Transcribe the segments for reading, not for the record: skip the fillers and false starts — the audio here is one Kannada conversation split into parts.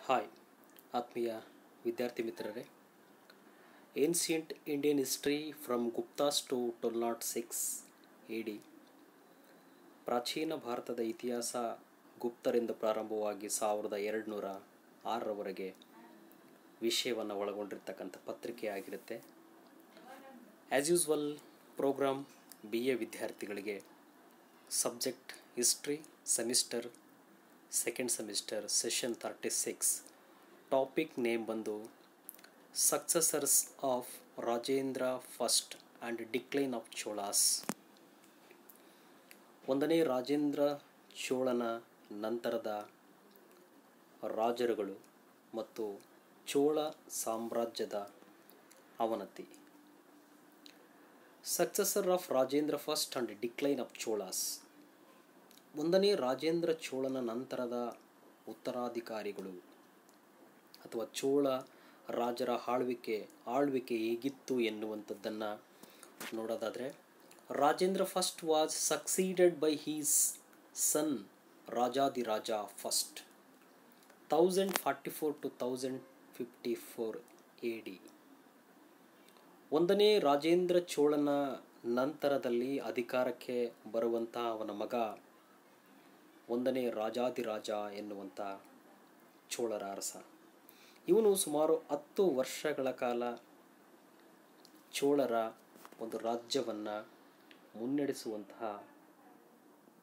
ಹಾಯ್ ಆತ್ಮೀಯ ವಿದ್ಯಾರ್ಥಿ ಮಿತ್ರರೇ, ancient Indian history from Guptas to 1206 AD. ಪ್ರಾಚೀನ ಭಾರತದ ಇತಿಹಾಸ ಗುಪ್ತರಿಂದ ಪ್ರಾರಂಭವಾಗಿ 1206ರವರೆಗೆ ವಿಷಯವನ್ನು ಒಳಗೊಂಡಿರ್ತಕ್ಕಂಥ ಪತ್ರಿಕೆ ಆಗಿರುತ್ತೆ. ಆ್ಯಸ್ ಯೂಸ್ವಲ್ ಪ್ರೋಗ್ರಾಮ್ BA ವಿದ್ಯಾರ್ಥಿಗಳಿಗೆ subject history semester second semester session 36. Topic name ಬಂದು successors of Rajendra first and decline of Cholas. ಒಂದನೇ ರಾಜೇಂದ್ರ ಚೋಳನ ನಂತರದ ರಾಜರುಗಳು ಮತ್ತು ಚೋಳ ಸಾಮ್ರಾಜ್ಯದ ಅವನತಿ. Successor of Rajendra first and decline of Cholas. ಒಂದನೇ ರಾಜೇಂದ್ರ ಚೋಳನ ನಂತರದ ಉತ್ತರಾಧಿಕಾರಿಗಳು ಅಥವಾ ಚೋಳ ರಾಜರ ಆಳ್ವಿಕೆ ಹೇಗಿತ್ತು ಎನ್ನುವಂಥದ್ದನ್ನು ನೋಡೋದಾದರೆ, Rajendra first was succeeded by his son Rajadhiraja first 1044 to 1054 AD. ಒಂದನೇ ರಾಜೇಂದ್ರ ಚೋಳನ ನಂತರದಲ್ಲಿ ಅಧಿಕಾರಕ್ಕೆ ಬರುವಂತಹ ಅವನ ಮಗ ಒಂದನೇ ರಾಜಾದಿರಾಜ ಎನ್ನುವಂಥ ಚೋಳರ ಅರಸ. ಇವನು ಸುಮಾರು 10 ವರ್ಷಗಳ ಕಾಲ ಚೋಳರ ಒಂದು ರಾಜ್ಯವನ್ನು ಮುನ್ನಡೆಸುವಂತಹ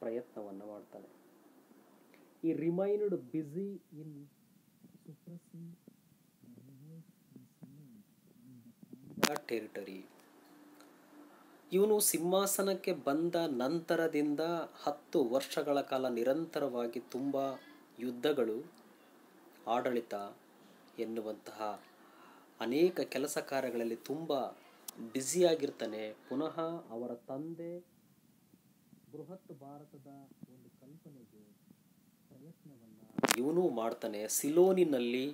ಪ್ರಯತ್ನವನ್ನು ಮಾಡ್ತಾನೆ. ಈ ರಿಮೈನ್ಡ್ ಬ್ಯುಸಿ ಇನ್ ಸುಪ್ರೆಸಿಂಗ್ ಟೆರಿಟರಿ. ಇವನು ಸಿಂಹಾಸನಕ್ಕೆ ಬಂದ ನಂತರದಿಂದ 10 ವರ್ಷಗಳ ಕಾಲ ನಿರಂತರವಾಗಿ ತುಂಬ ಯುದ್ಧಗಳು, ಆಡಳಿತ ಎನ್ನುವಂತಹ ಅನೇಕ ಕೆಲಸ ಕಾರ್ಯಗಳಲ್ಲಿ ತುಂಬ ಬ್ಯುಸಿಯಾಗಿರ್ತಾನೆ. ಪುನಃ ಅವರ ತಂದೆ ಬೃಹತ್ ಭಾರತದ ಒಂದು ಕಲ್ಪನೆಗೆ ಪ್ರಯತ್ನವನ್ನು ಇವನು ಮಾಡ್ತಾನೆ. ಸಿಲೋನಿನಲ್ಲಿ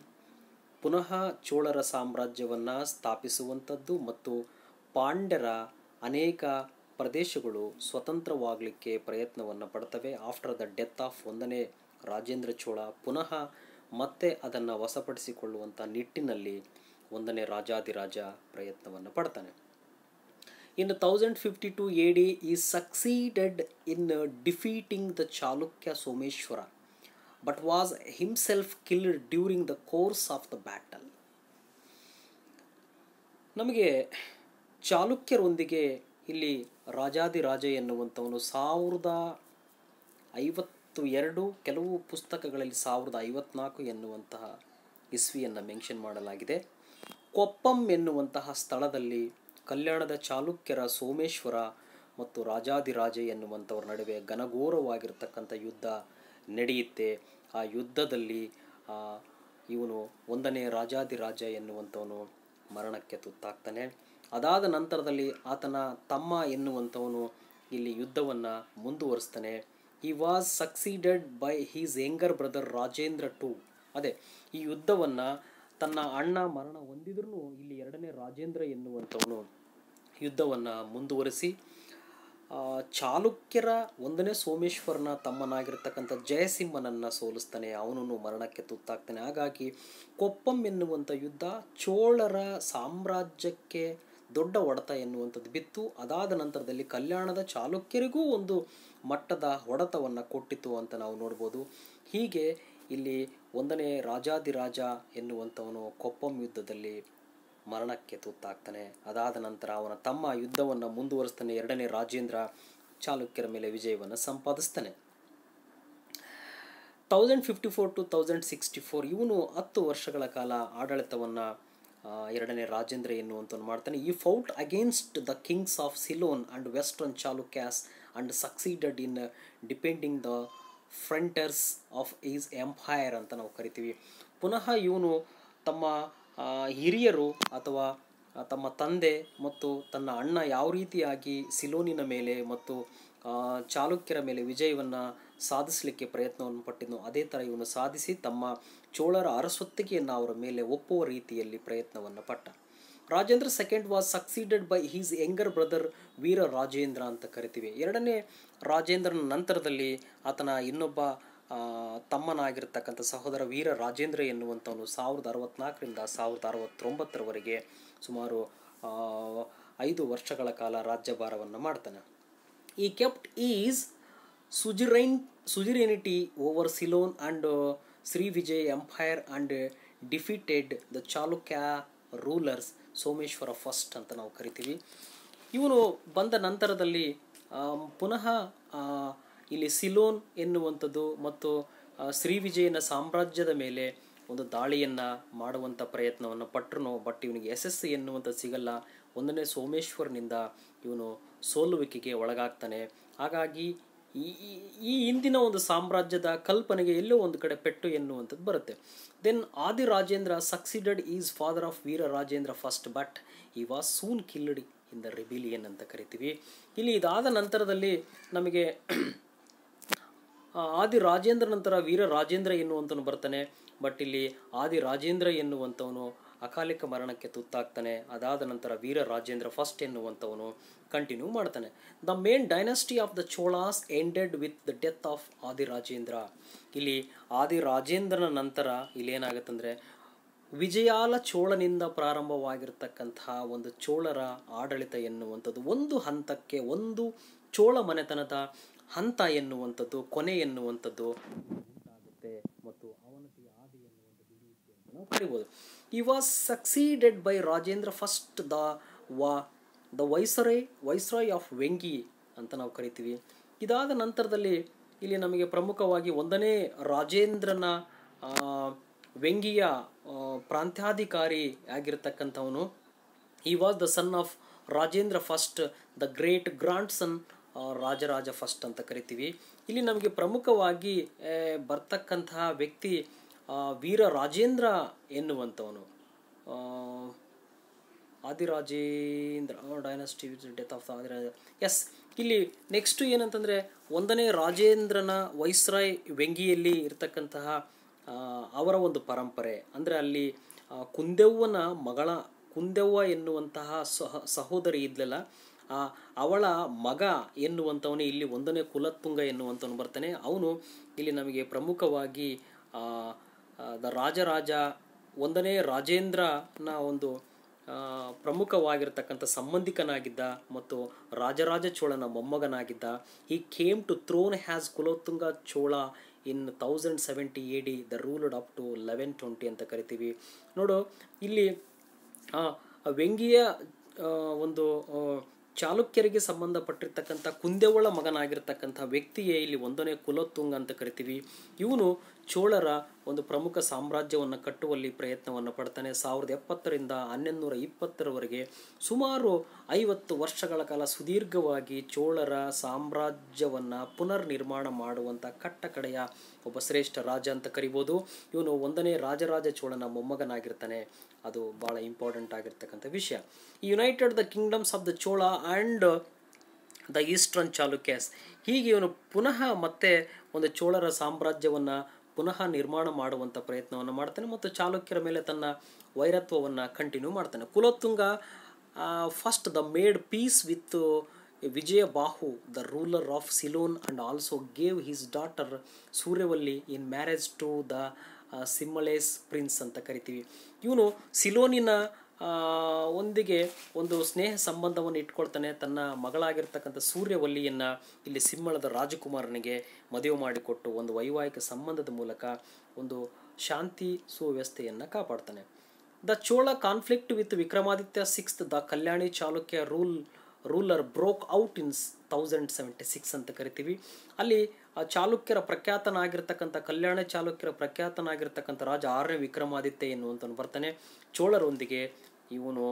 ಪುನಃ ಚೋಳರ ಸಾಮ್ರಾಜ್ಯವನ್ನು ಸ್ಥಾಪಿಸುವಂಥದ್ದು ಮತ್ತು ಪಾಂಡ್ಯರ ಅನೇಕ ಪ್ರದೇಶಗಳು ಸ್ವತಂತ್ರವಾಗಲಿಕ್ಕೆ ಪ್ರಯತ್ನವನ್ನು ಪಡ್ತವೆ. ಆಫ್ಟರ್ ದ ಡೆತ್ ಆಫ್ ಒಂದನೇ ರಾಜೇಂದ್ರ ಚೋಳ ಪುನಃ ಮತ್ತೆ ಅದನ್ನು ವಶಪಡಿಸಿಕೊಳ್ಳುವಂಥ ನಿಟ್ಟಿನಲ್ಲಿ ಒಂದನೇ ರಾಜಾದಿರಾಜ ಪ್ರಯತ್ನವನ್ನು ಪಡ್ತಾನೆ. ಇನ್ 1052 AD ಈ succeeded in defeating the Chalukya Someshwara but was himself killed during the course of the battle. ನಮಗೆ ಚಾಲುಕ್ಯರೊಂದಿಗೆ ಇಲ್ಲಿ ರಾಜಾದಿರಾಜ ಎನ್ನುವಂಥವನು 1052, ಕೆಲವು ಪುಸ್ತಕಗಳಲ್ಲಿ 1054 ಎನ್ನುವಂತಹ ಇಸ್ವಿಯನ್ನು ಮೆನ್ಷನ್ ಮಾಡಲಾಗಿದೆ. ಕೊಪ್ಪಂ ಎನ್ನುವಂತಹ ಸ್ಥಳದಲ್ಲಿ ಕಲ್ಯಾಣದ ಚಾಲುಕ್ಯರ ಸೋಮೇಶ್ವರ ಮತ್ತು ರಾಜಾದಿರಾಜ ಎನ್ನುವಂಥವ್ರ ನಡುವೆ ಘನಘೋರವಾಗಿರ್ತಕ್ಕಂಥ ಯುದ್ಧ ನಡೆಯುತ್ತೆ. ಆ ಯುದ್ಧದಲ್ಲಿ ಇವನು ಒಂದನೇ ರಾಜಾದಿರಾಜ ಎನ್ನುವಂಥವನು ಮರಣಕ್ಕೆ ತುತ್ತಾಗ್ತಾನೆ. ಅದಾದ ನಂತರದಲ್ಲಿ ಆತನ ತಮ್ಮ ಎನ್ನುವಂಥವನು ಇಲ್ಲಿ ಯುದ್ಧವನ್ನು ಮುಂದುವರಿಸ್ತಾನೆ. He was succeeded by his younger brother Rajendra two. ಈ ಯುದ್ಧವನ್ನು ತನ್ನ ಅಣ್ಣ ಮರಣ ಹೊಂದಿದ್ರೂ ಇಲ್ಲಿ ಎರಡನೇ ರಾಜೇಂದ್ರ ಎನ್ನುವಂಥವನು ಯುದ್ಧವನ್ನು ಮುಂದುವರಿಸಿ ಚಾಲುಕ್ಯರ ಒಂದನೇ ಸೋಮೇಶ್ವರನ ತಮ್ಮನಾಗಿರ್ತಕ್ಕಂಥ ಜಯಸಿಂಹನನ್ನು ಸೋಲಿಸ್ತಾನೆ. ಅವನನ್ನು ಮರಣಕ್ಕೆ ತುತ್ತಾಗ್ತಾನೆ. ಹಾಗಾಗಿ ಕೊಪ್ಪಂ ಎನ್ನುವಂಥ ಯುದ್ಧ ಚೋಳರ ಸಾಮ್ರಾಜ್ಯಕ್ಕೆ ದೊಡ್ಡ ಹೊಡೆತ ಎನ್ನುವಂಥದ್ದು ಬಿತ್ತು. ಅದಾದ ನಂತರದಲ್ಲಿ ಕಲ್ಯಾಣದ ಚಾಲುಕ್ಯರಿಗೂ ಒಂದು ಮಟ್ಟದ ಹೊಡೆತವನ್ನು ಕೊಟ್ಟಿತು ಅಂತ ನಾವು ನೋಡ್ಬೋದು. ಹೀಗೆ ಇಲ್ಲಿ ಒಂದನೇ ರಾಜಾದಿರಾಜ ಎನ್ನುವಂಥವನು ಕೊಪ್ಪಂ ಯುದ್ಧದಲ್ಲಿ ಮರಣಕ್ಕೆ ತುತ್ತಾಗ್ತಾನೆ. ಅದಾದ ನಂತರ ಅವನ ತಮ್ಮ ಯುದ್ಧವನ್ನು ಮುಂದುವರಿಸ್ತಾನೆ. ಎರಡನೇ ರಾಜೇಂದ್ರ ಚಾಲುಕ್ಯರ ಮೇಲೆ ವಿಜಯವನ್ನು ಸಂಪಾದಿಸ್ತಾನೆ. 1054 to 1064 ಇವನು 10 ವರ್ಷಗಳ ಕಾಲ ಆಡಳಿತವನ್ನು ಎರಡನೇ ರಾಜೇಂದ್ರ ಎನ್ನುವಂಥವನು ಮಾಡ್ತಾನೆ. He fought against the kings of Ceylon and Western Chalukyas and succeeded in defending the frontiers of his empire ಅಂತ ನಾವು ಕರಿತೀವಿ. ಪುನಃ ಇವನು ತಮ್ಮ ಹಿರಿಯರು ಅಥವಾ ತಮ್ಮ ತಂದೆ ಮತ್ತು ತನ್ನ ಅಣ್ಣ ಯಾವ ರೀತಿಯಾಗಿ ಸಿಲೋನಿನ ಮೇಲೆ ಮತ್ತು ಚಾಲುಕ್ಯರ ಮೇಲೆ ವಿಜಯವನ್ನು ಸಾಧಿಸಲಿಕ್ಕೆ ಪ್ರಯತ್ನವನ್ನು ಪಟ್ಟಿದ್ನು, ಅದೇ ಥರ ಇವನು ಸಾಧಿಸಿ ತಮ್ಮ ಚೋಳರ ಅರಸೊತ್ತಿಗೆಯನ್ನು ಅವರ ಮೇಲೆ ಒಪ್ಪುವ ರೀತಿಯಲ್ಲಿ ಪ್ರಯತ್ನವನ್ನು ಪಟ್ಟ. Rajendra second was succeeded by his younger brother Vira Rajendra ಅಂತ ಕರಿತೀವಿ. ಎರಡನೇ ರಾಜೇಂದ್ರನ ನಂತರದಲ್ಲಿ ಆತನ ಇನ್ನೊಬ್ಬ ತಮ್ಮನಾಗಿರ್ತಕ್ಕಂಥ ಸಹೋದರ ವೀರ ರಾಜೇಂದ್ರ ಎನ್ನುವಂಥವನು 1064ರಿಂದ 1069ರವರೆಗೆ ಸುಮಾರು 5 ವರ್ಷಗಳ ಕಾಲ ರಾಜ್ಯಭಾರವನ್ನು ಮಾಡ್ತಾನೆ. ಈ kept is suzerainty over Ceylon and Sri Vijay Empire and defeated the Chalukya rulers Someshwara first ಅಂತ ನಾವು ಕರಿತೀವಿ. ಇವನು ಬಂದ ನಂತರದಲ್ಲಿ ಪುನಃ ಇಲ್ಲಿ ಸಿಲೋನ್ ಎನ್ನುವಂಥದ್ದು ಮತ್ತು ಶ್ರೀ ವಿಜಯನ ಸಾಮ್ರಾಜ್ಯದ ಮೇಲೆ ಒಂದು ದಾಳಿಯನ್ನು ಮಾಡುವಂಥ ಪ್ರಯತ್ನವನ್ನು ಪಟ್ಟರು. ಬಟ್ ಇವನಿಗೆ ಯಶಸ್ಸು ಎನ್ನುವಂಥದ್ದು ಸಿಗಲ್ಲ. 1ನೇ ಸೋಮೇಶ್ವರನಿಂದ ಇವನು ಸೋಲುವಿಕೆಗೆ ಒಳಗಾಗ್ತಾನೆ. ಹಾಗಾಗಿ ಈ ಹಿಂದಿನ ಒಂದು ಸಾಮ್ರಾಜ್ಯದ ಕಲ್ಪನೆಗೆ ಎಲ್ಲೋ ಒಂದು ಕಡೆ ಪೆಟ್ಟು ಎನ್ನುವಂಥದ್ದು ಬರುತ್ತೆ. Then Adi Rajendra succeeded his father of Vira Rajendra first but he was soon killed in the rebellion ಅಂತ ಕರಿತೀವಿ. ಇಲ್ಲಿ ಇದಾದ ನಂತರದಲ್ಲಿ ನಮಗೆ ಆದಿ ರಾಜೇಂದ್ರ ನಂತರ ವೀರ ರಾಜೇಂದ್ರ ಎನ್ನುವಂಥವನು ಬರ್ತಾನೆ. ಬಟ್ ಇಲ್ಲಿ ಆದಿ ರಾಜೇಂದ್ರ ಎನ್ನುವಂಥವನು ಅಕಾಲಿಕ ಮರಣಕ್ಕೆ ತುತ್ತಾಗ್ತಾನೆ. ಅದಾದ ನಂತರ ವೀರ ರಾಜೇಂದ್ರ ಫಸ್ಟ್ ಎನ್ನುವಂಥವನು ಕಂಟಿನ್ಯೂ ಮಾಡ್ತಾನೆ. The main dynasty of the Cholas ended with the death of ಆದಿ ರಾಜೇಂದ್ರ. ಇಲ್ಲಿ ಆದಿ ರಾಜೇಂದ್ರನ ನಂತರ ಇಲ್ಲಿ ಏನಾಗುತ್ತಂದರೆ ವಿಜಯಾಲ ಚೋಳನಿಂದ ಪ್ರಾರಂಭವಾಗಿರ್ತಕ್ಕಂತಹ ಒಂದು ಚೋಳರ ಆಡಳಿತ ಎನ್ನುವಂಥದ್ದು ಒಂದು ಹಂತಕ್ಕೆ, ಒಂದು ಚೋಳ ಮನೆತನದ ಹಂತ ಎನ್ನುವಂಥದ್ದು, ಕೊನೆ ಎನ್ನುವಂಥದ್ದು ಉಂಟಾಗುತ್ತೆ ಮತ್ತು ಅವನತಿಯ ಆದಿ ಎನ್ನುವಂಥದ್ದು ನಾವು ಕರಿಬೋದು. ಈ was succeeded by Rajendra first the viceroy of Vengi ಅಂತ ನಾವು ಕರಿತೀವಿ. ಇದಾದ ನಂತರದಲ್ಲಿ ಇಲ್ಲಿ ನಮಗೆ ಪ್ರಮುಖವಾಗಿ 1ನೇ ರಾಜೇಂದ್ರನ ವೆಂಗಿಯ ಪ್ರಾಂತ್ಯಾಧಿಕಾರಿ ಆಗಿರ್ತಕ್ಕಂಥವನು. He was the son of Rajendra first, the great grand son Rajaraja first ಅಂತ ಕರಿತೀವಿ. ಇಲ್ಲಿ ನಮಗೆ ಪ್ರಮುಖವಾಗಿ ಬರ್ತಕ್ಕಂತಹ ವ್ಯಕ್ತಿ ವೀರ ರಾಜೇಂದ್ರ ಎನ್ನುವಂಥವನು. Adirajendra dynasty death of Adiraja. Yes, ಇಲ್ಲಿ ನೆಕ್ಸ್ಟ್ ಏನಂತಂದರೆ 1ನೇ ರಾಜೇಂದ್ರನ ವೈಸ್ರಾಯ್ ವೆಂಗಿಯಲ್ಲಿ ಇರ್ತಕ್ಕಂತಹ ಅವರ ಒಂದು ಪರಂಪರೆ. ಅಂದರೆ ಅಲ್ಲಿ ಕುಂದೆವ್ವನ ಮಗಳ ಕುಂದೆವ್ವ ಎನ್ನುವಂತಹ ಸಹೋದರಿ ಇದ್ಲಲ್ಲ, ಅವಳ ಮಗ ಎನ್ನುವಂಥವನೇ ಇಲ್ಲಿ 1ನೇ ಕುಲತ್ತುಂಗ ಎನ್ನುವಂಥವನು ಬರ್ತಾನೆ. ಅವನು ಇಲ್ಲಿ ನಮಗೆ ಪ್ರಮುಖವಾಗಿ ರಾಜರಾಜ 1ನೇ ರಾಜೇಂದ್ರನ ಒಂದು ಪ್ರಮುಖವಾಗಿರ್ತಕ್ಕಂಥ ಸಂಬಂಧಿಕನಾಗಿದ್ದ ಮತ್ತು ರಾಜರಾಜ ಚೋಳನ ಮೊಮ್ಮಗನಾಗಿದ್ದ. He came to throne as Kulottunga Chola in 1070 AD, the ruled up to 1120 ಅಂತ ಕರಿತೀವಿ. ನೋಡು, ಇಲ್ಲಿ ವೆಂಗಿಯ ಒಂದು ಚಾಲುಕ್ಯರಿಗೆ ಸಂಬಂಧಪಟ್ಟಿರ್ತಕ್ಕಂಥ ಕುಂದೆವ್ವಳ ಮಗನಾಗಿರ್ತಕ್ಕಂಥ ವ್ಯಕ್ತಿಯೇ ಇಲ್ಲಿ 1ನೇ ಕುಲೋತ್ತುಂಗ ಅಂತ ಕರಿತೀವಿ. ಇವನು ಚೋಳರ ಒಂದು ಪ್ರಮುಖ ಸಾಮ್ರಾಜ್ಯವನ್ನು ಕಟ್ಟುವಲ್ಲಿ ಪ್ರಯತ್ನವನ್ನು ಪಡ್ತಾನೆ. 1070ರಿಂದ 1120ರವರೆಗೆ ಸುಮಾರು 50 ವರ್ಷಗಳ ಕಾಲ ಸುದೀರ್ಘವಾಗಿ ಚೋಳರ ಸಾಮ್ರಾಜ್ಯವನ್ನು ಪುನರ್ ನಿರ್ಮಾಣ ಮಾಡುವಂಥ ಕಟ್ಟಕಡೆಯ ಒಬ್ಬ ಶ್ರೇಷ್ಠ ರಾಜ ಅಂತ ಕರಿಬೋದು. ಇವನು 1ನೇ ರಾಜರಾಜ ಚೋಳನ ಮೊಮ್ಮಗನಾಗಿರ್ತಾನೆ. ಅದು ಭಾಳ ಇಂಪಾರ್ಟೆಂಟ್ ಆಗಿರ್ತಕ್ಕಂಥ ವಿಷಯ. United the kingdoms of the Chola and the eastern Chalukyas. ಹೀಗೆ ಇವನು ಪುನಃ ಮತ್ತೆ ಒಂದು ಚೋಳರ ಸಾಮ್ರಾಜ್ಯವನ್ನು ಪುನಃ ನಿರ್ಮಾಣ ಮಾಡುವಂಥ ಪ್ರಯತ್ನವನ್ನು ಮಾಡ್ತಾನೆ ಮತ್ತು ಚಾಲುಕ್ಯರ ಮೇಲೆ ತನ್ನ ವೈರತ್ವವನ್ನು ಕಂಟಿನ್ಯೂ ಮಾಡ್ತಾನೆ. Kulottunga first the made peace with Vijaya Bahu, the ruler of Ceylon, and also gave his daughter Suryavalli in marriage to the Sinhalese prince ಅಂತ ಕರಿತೀವಿ. ಇವನು ಸಿಲೋನಿನ ಒಂದಿಗೆ ಒಂದು ಸ್ನೇಹ ಸಂಬಂಧವನ್ನು ಇಟ್ಕೊಳ್ತಾನೆ. ತನ್ನ ಮಗಳಾಗಿರ್ತಕ್ಕಂಥ ಸೂರ್ಯವಲ್ಲಿಯನ್ನು ಇಲ್ಲಿ ಸಿಮ್ಮಳದ ರಾಜಕುಮಾರನಿಗೆ ಮದುವೆ ಮಾಡಿಕೊಟ್ಟು ಒಂದು ವೈವಾಹಿಕ ಸಂಬಂಧದ ಮೂಲಕ ಒಂದು ಶಾಂತಿ ಸುವ್ಯವಸ್ಥೆಯನ್ನು ಕಾಪಾಡ್ತಾನೆ. The Chola conflict with Vikramaditya sixth, the Kalyani Chalukya ruler broke out in 1076 ಅಂತ ಕರಿತೀವಿ. ಅಲ್ಲಿ ಚಾಲುಕ್ಯರ ಪ್ರಖ್ಯಾತನಾಗಿರ್ತಕ್ಕಂಥ ಕಲ್ಯಾಣ ಚಾಲುಕ್ಯರ ಪ್ರಖ್ಯಾತನಾಗಿರ್ತಕ್ಕಂಥ ರಾಜ 6ನೇ ವಿಕ್ರಮಾದಿತ್ಯ ಎನ್ನುವಂಥವನು ಬರ್ತಾನೆ. ಚೋಳರೊಂದಿಗೆ ಇವನು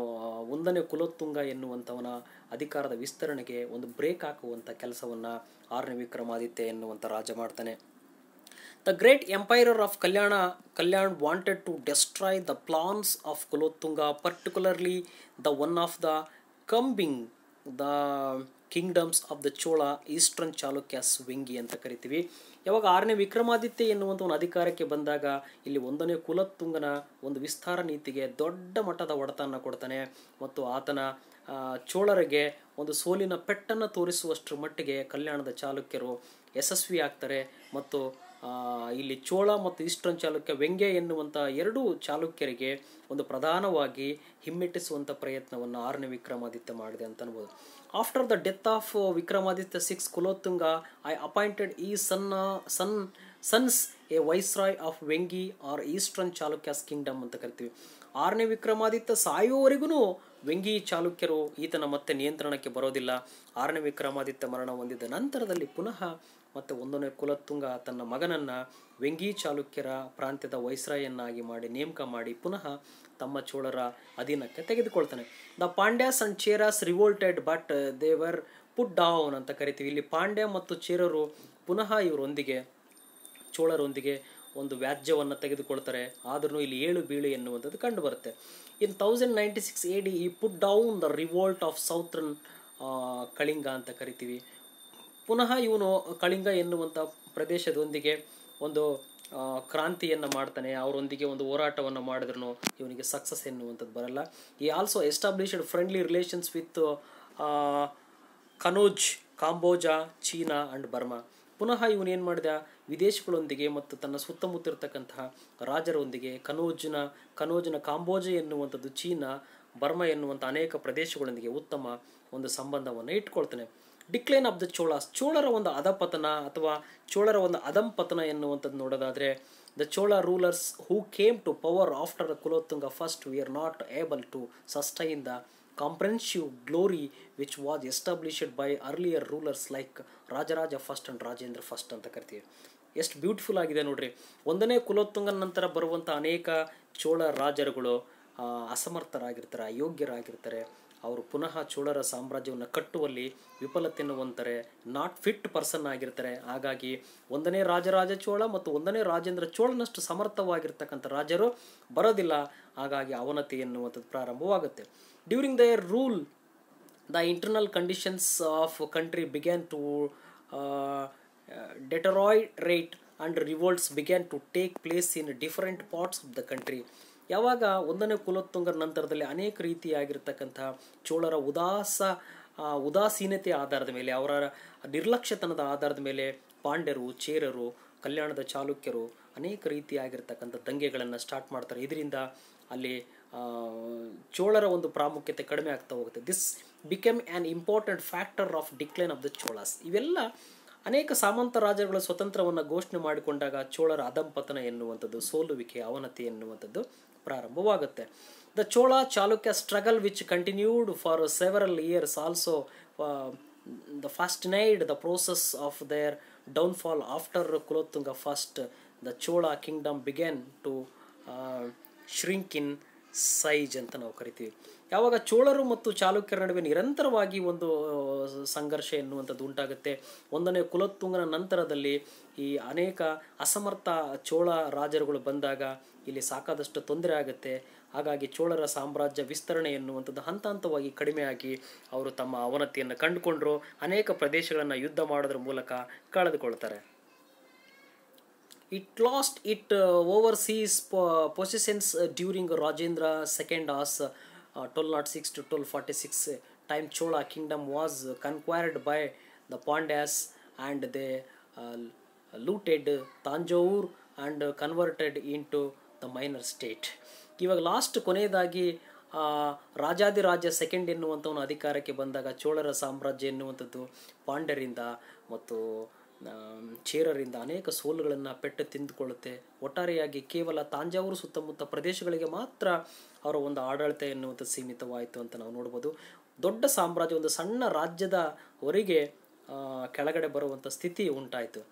1ನೇ ಕುಲೋತ್ತುಂಗ ಎನ್ನುವಂಥವನ ಅಧಿಕಾರದ ವಿಸ್ತರಣೆಗೆ ಒಂದು ಬ್ರೇಕ್ ಹಾಕುವಂಥ ಕೆಲಸವನ್ನು 6ನೇ ವಿಕ್ರಮಾದಿತ್ಯ ಎನ್ನುವಂಥ ರಾಜ ಮಾಡ್ತಾನೆ. The great emperor of Kalyan wanted to destroy the plans of Kulottunga, particularly the one of the combing the kingdoms of the Chola, Eastern Chalukyas, Vengi ಅಂತ ಕರಿತೀವಿ. ಯಾವಾಗ 6ನೇ ವಿಕ್ರಮಾದಿತ್ಯ ಎನ್ನುವಂಥ ಒಂದು ಅಧಿಕಾರಕ್ಕೆ ಬಂದಾಗ ಇಲ್ಲಿ 1ನೇ ಕುಲತ್ತುಂಗನ ಒಂದು ವಿಸ್ತಾರ ನೀತಿಗೆ ದೊಡ್ಡ ಮಟ್ಟದ ಒಡೆತನ ಕೊಡ್ತಾನೆ ಮತ್ತು ಆತನ ಚೋಳರಿಗೆ ಒಂದು ಸೋಲಿನ ಪೆಟ್ಟನ್ನು ತೋರಿಸುವಷ್ಟರ ಮಟ್ಟಿಗೆ ಕಲ್ಯಾಣದ ಚಾಲುಕ್ಯರು ಯಶಸ್ವಿ ಆಗ್ತಾರೆ ಮತ್ತು ಇಲ್ಲಿ ಚೋಳ ಮತ್ತು ಈಸ್ಟರ್ನ್ ಚಾಲುಕ್ಯ ವ್ಯಂಗ್ಯ ಎನ್ನುವಂಥ ಎರಡೂ ಚಾಲುಕ್ಯರಿಗೆ ಒಂದು ಪ್ರಧಾನವಾಗಿ ಹಿಮ್ಮೆಟ್ಟಿಸುವಂಥ ಪ್ರಯತ್ನವನ್ನು 6ನೇ ವಿಕ್ರಮಾದಿತ್ಯ ಮಾಡಿದೆ ಅಂತ ಅನ್ಬೋದು. After the death of Vikramaditya 6 Kulottunga I appointed his sons a viceroy of Vengi or Eastern Chalukyas kingdom ಅಂತ ಕರಿತೀವಿ. 6ನೇ ವಿಕ್ರಮಾದಿತ್ಯ ಸಾಯುವವರೆಗೂ ವೆಂಗಿ ಚಾಲುಕ್ಯರು ಈತನ ಮತ್ತೆ ನಿಯಂತ್ರಣಕ್ಕೆ ಬರೋದಿಲ್ಲ. 6ನೇ ವಿಕ್ರಮಾದಿತ್ಯ ಮರಣ ಹೊಂದಿದ ನಂತರದಲ್ಲಿ ಪುನಃ ಮತ್ತು 1ನೇ ಕುಲೋತ್ತುಂಗ ತನ್ನ ಮಗನನ್ನು ವೆಂಗಿ ಚಾಲುಕ್ಯರ ಪ್ರಾಂತ್ಯದ ವೈಸ್ರಾಯನ್ನಾಗಿ ಮಾಡಿ ನೇಮಕ ಮಾಡಿ ಪುನಃ ತಮ್ಮ ಚೋಳರ ಅಧೀನಕ್ಕೆ ತೆಗೆದುಕೊಳ್ತಾನೆ. ದ ಪಾಂಡ್ಯಾಸ್ ಅಂಡ್ ಚೇರಾಸ್ ರಿವೋಲ್ಟೆಡ್ ಬಟ್ ದೇವರ್ ಪುಟ್ ಡೌನ್ ಅಂತ ಕರಿತೀವಿ. ಇಲ್ಲಿ ಪಾಂಡ್ಯ ಮತ್ತು ಚೇರರು ಪುನಃ ಇವರೊಂದಿಗೆ ಚೋಳರೊಂದಿಗೆ ಒಂದು ವ್ಯಾಜ್ಯವನ್ನು ತೆಗೆದುಕೊಳ್ತಾರೆ. ಆದ್ರೂ ಇಲ್ಲಿ ಏಳು ಬೀಳು ಎನ್ನುವಂಥದ್ದು ಕಂಡು ಬರುತ್ತೆ. ಇನ್ 1096 AD he put down the revolt of southern Kalinga ಅಂತ ಕರಿತೀವಿ. ಪುನಃ ಇವನು ಕಳಿಂಗ ಎನ್ನುವಂಥ ಪ್ರದೇಶದೊಂದಿಗೆ ಒಂದು ಕ್ರಾಂತಿಯನ್ನು ಮಾಡ್ತಾನೆ. ಅವರೊಂದಿಗೆ ಒಂದು ಹೋರಾಟವನ್ನು ಮಾಡಿದ್ರು ಇವನಿಗೆ ಸಕ್ಸಸ್ ಎನ್ನುವಂಥದ್ದು ಬರಲ್ಲ. He also established friendly relations with Kanauj, Kamboja, China and Burma. ಪುನಃ ಇವನೇನು ಮಾಡಿದ, ವಿದೇಶಗಳೊಂದಿಗೆ ಮತ್ತು ತನ್ನ ಸುತ್ತಮುತ್ತಿರತಕ್ಕಂತಹ ರಾಜರೊಂದಿಗೆ ಕನೋಜ್ನ ಕಾಂಬೋಜ ಎನ್ನುವಂಥದ್ದು, ಚೀನಾ, ಬರ್ಮಾ ಎನ್ನುವಂಥ ಅನೇಕ ಪ್ರದೇಶಗಳೊಂದಿಗೆ ಉತ್ತಮ ಒಂದು ಸಂಬಂಧವನ್ನು ಇಟ್ಕೊಳ್ತಾನೆ. ಡಿಕ್ಲೈನ್ ಆಫ್ ದ ಚೋಳಾಸ್, ಚೋಳರ ಒಂದು ಅಧಪತನ ಅಥವಾ ಚೋಳರ ಒಂದು ಅಧಂಪತನ ಎನ್ನುವಂಥದ್ದು ನೋಡೋದಾದರೆ, the Chola rulers who came to power after the Kulottunga first we are not able to sustain the comprehensive glory which was established by earlier rulers like Rajaraja first and Rajendra first ಅಂತ ಕರಿತೀವಿ. ಎಷ್ಟು ಬ್ಯೂಟಿಫುಲ್ ಆಗಿದೆ ನೋಡ್ರಿ. 1ನೇ ಕುಲೋತ್ತುಂಗನ ನಂತರ ಬರುವಂಥ ಅನೇಕ ಚೋಳ ರಾಜರುಗಳು ಅಸಮರ್ಥರಾಗಿರ್ತಾರೆ, ಅಯೋಗ್ಯರಾಗಿರ್ತಾರೆ. ಅವರು ಪುನಃ ಚೋಳರ ಸಾಮ್ರಾಜ್ಯವನ್ನು ಕಟ್ಟುವಲ್ಲಿ ವಿಫಲತೆಯನ್ನು ಹೊಂದ್ತಾರೆ, ನಾಟ್ ಫಿಟ್ ಪರ್ಸನ್ ಆಗಿರ್ತಾರೆ. ಹಾಗಾಗಿ 1ನೇ ರಾಜರಾಜ ಚೋಳ ಮತ್ತು 1ನೇ ರಾಜೇಂದ್ರ ಚೋಳನಷ್ಟು ಸಮರ್ಥವಾಗಿರ್ತಕ್ಕಂಥ ರಾಜರು ಬರೋದಿಲ್ಲ. ಹಾಗಾಗಿ ಅವನತಿ ಎನ್ನುವಂಥದ್ದು ಪ್ರಾರಂಭವಾಗುತ್ತೆ. During their rule the internal conditions of country began to deteriorate and revolts began to take place in different parts of the country. ಯಾವಾಗ 1ನೇ ಕುಲೋತ್ತುಂಗರ ನಂತರದಲ್ಲಿ ಅನೇಕ ರೀತಿಯಾಗಿರ್ತಕ್ಕಂತಹ ಚೋಳರ ಉದಾಸೀನತೆಯ ಆಧಾರದ ಮೇಲೆ, ಅವರ ನಿರ್ಲಕ್ಷ್ಯತನದ ಆಧಾರದ ಮೇಲೆ ಪಾಂಡ್ಯರು, ಚೇರರು, ಕಲ್ಯಾಣದ ಚಾಲುಕ್ಯರು ಅನೇಕ ರೀತಿಯಾಗಿರ್ತಕ್ಕಂಥ ದಂಗೆಗಳನ್ನು ಸ್ಟಾರ್ಟ್ ಮಾಡ್ತಾರೆ. ಇದರಿಂದ ಅಲ್ಲಿ ಚೋಳರ ಒಂದು ಪ್ರಾಮುಖ್ಯತೆ ಕಡಿಮೆ ಆಗ್ತಾ ಹೋಗುತ್ತೆ. This become an important factor of decline of the Cholas. ಇವೆಲ್ಲ ಅನೇಕ ಸಾಮಂತ ರಾಜರುಗಳ ಸ್ವತಂತ್ರವನ್ನು ಘೋಷಣೆ ಮಾಡಿಕೊಂಡಾಗ ಚೋಳರ ಅಧಂಪತನ ಎನ್ನುವಂಥದ್ದು, ಸೋಲುವಿಕೆ, ಅವನತಿ ಎನ್ನುವಂಥದ್ದು ಪ್ರಾರಂಭವಾಗುತ್ತೆ. The Chola Chalukya struggle which continued for several years also the hastened the process of their downfall after Kulottunga first. The Chola kingdom began to shrink in size ಅಂತ ನಾವು ಕರಿತೀವಿ. ಯಾವಾಗ ಚೋಳರು ಮತ್ತು ಚಾಲುಕ್ಯರ ನಡುವೆ ನಿರಂತರವಾಗಿ ಒಂದು ಸಂಘರ್ಷ ಎನ್ನುವಂಥದ್ದು ಉಂಟಾಗುತ್ತೆ. 1ನೇ ಕುಲೋತ್ತುಂಗನ ನಂತರದಲ್ಲಿ ಈ ಅನೇಕ ಅಸಮರ್ಥ ಚೋಳ ರಾಜರುಗಳು ಬಂದಾಗ ಇಲ್ಲಿ ಸಾಕಾದಷ್ಟು ತೊಂದರೆ ಆಗುತ್ತೆ. ಹಾಗಾಗಿ ಚೋಳರ ಸಾಮ್ರಾಜ್ಯ ವಿಸ್ತರಣೆ ಎನ್ನುವಂಥದ್ದು ಹಂತ ಹಂತವಾಗಿ ಕಡಿಮೆಯಾಗಿ ಅವರು ತಮ್ಮ ಅವನತಿಯನ್ನು ಕಂಡುಕೊಂಡ್ರು. ಅನೇಕ ಪ್ರದೇಶಗಳನ್ನು ಯುದ್ಧ ಮಾಡೋದ್ರ ಮೂಲಕ ಕಳೆದುಕೊಳ್ತಾರೆ. It lost its overseas possessions during Rajendra II as 1206 to 1246 time. Chola kingdom was conquered by the Pandyas and they looted Tanjore and converted into the minor state. ಇವಾಗ ಲಾಸ್ಟ್ ಕೊನೆಯದಾಗಿ ರಾಜಾದಿರಾಜ ಸೆಕೆಂಡ್ ಎನ್ನುವಂಥವನು ಅಧಿಕಾರಕ್ಕೆ ಬಂದಾಗ ಚೋಳರ ಸಾಮ್ರಾಜ್ಯ ಎನ್ನುವಂಥದ್ದು ಪಾಂಡ್ಯರಿಂದ ಮತ್ತು ಚೇರರಿಂದ ಅನೇಕ ಸೋಲುಗಳನ್ನು ಪೆಟ್ಟು ತಿಂದುಕೊಳ್ಳುತ್ತೆ. ಒಟ್ಟಾರೆಯಾಗಿ ಕೇವಲ ತಾಂಜಾವೂರು ಸುತ್ತಮುತ್ತ ಪ್ರದೇಶಗಳಿಗೆ ಮಾತ್ರ ಅವರ ಒಂದು ಆಡಳಿತ ಎನ್ನುವಂಥದ್ದು ಸೀಮಿತವಾಯಿತು ಅಂತ ನಾವು ನೋಡ್ಬೋದು. ದೊಡ್ಡ ಸಾಮ್ರಾಜ್ಯ ಒಂದು ಸಣ್ಣ ರಾಜ್ಯದವರೆಗೆ ಕೆಳಗಡೆ ಬರುವಂಥ ಸ್ಥಿತಿ ಉಂಟಾಯಿತು.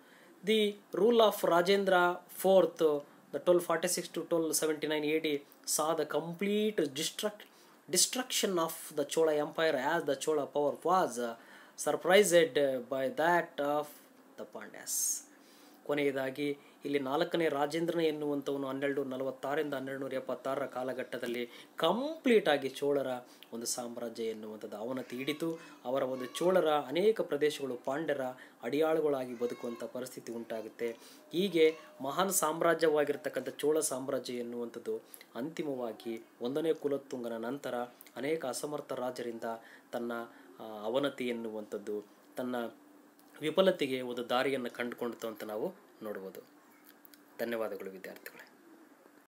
The rule of Rajendra fourth the 1246 to 1279 AD saw the complete destruction of the Chola Empire as the Chola power was surprised by that of the Pandyas. ಕೊನೆಯದಾಗಿ ಇಲ್ಲಿ 4ನೇ ರಾಜೇಂದ್ರನ ಎನ್ನುವಂಥವನು 1246 1276 ಕಾಲಘಟ್ಟದಲ್ಲಿ ಕಂಪ್ಲೀಟ್ ಆಗಿ ಚೋಳರ ಒಂದು ಸಾಮ್ರಾಜ್ಯ ಎನ್ನುವಂಥದ್ದು ಅವನತಿ ಹಿಡಿತು. ಅವರ ಒಂದು ಚೋಳರ ಅನೇಕ ಪ್ರದೇಶಗಳು ಪಾಂಡ್ಯರ ಅಡಿಯಾಳುಗಳಾಗಿ ಬದುಕುವಂಥ ಪರಿಸ್ಥಿತಿ ಉಂಟಾಗುತ್ತೆ. ಹೀಗೆ ಮಹಾನ್ ಸಾಮ್ರಾಜ್ಯವಾಗಿರ್ತಕ್ಕಂಥ ಚೋಳ ಸಾಮ್ರಾಜ್ಯ ಎನ್ನುವಂಥದ್ದು ಅಂತಿಮವಾಗಿ 1ನೇ ಕುಲೋತ್ತುಂಗನ ನಂತರ ಅನೇಕ ಅಸಮರ್ಥ ರಾಜರಿಂದ ತನ್ನ ಅವನತಿ ಎನ್ನುವಂಥದ್ದು, ತನ್ನ ವಿಫಲತೆಗೆ ಒಂದು ದಾರಿಯನ್ನು ಕಂಡುಕೊಂಡಿತು ಅಂತ ನಾವು ನೋಡ್ಬೋದು. ಧನ್ಯವಾದಗಳು ವಿದ್ಯಾರ್ಥಿಗಳೇ.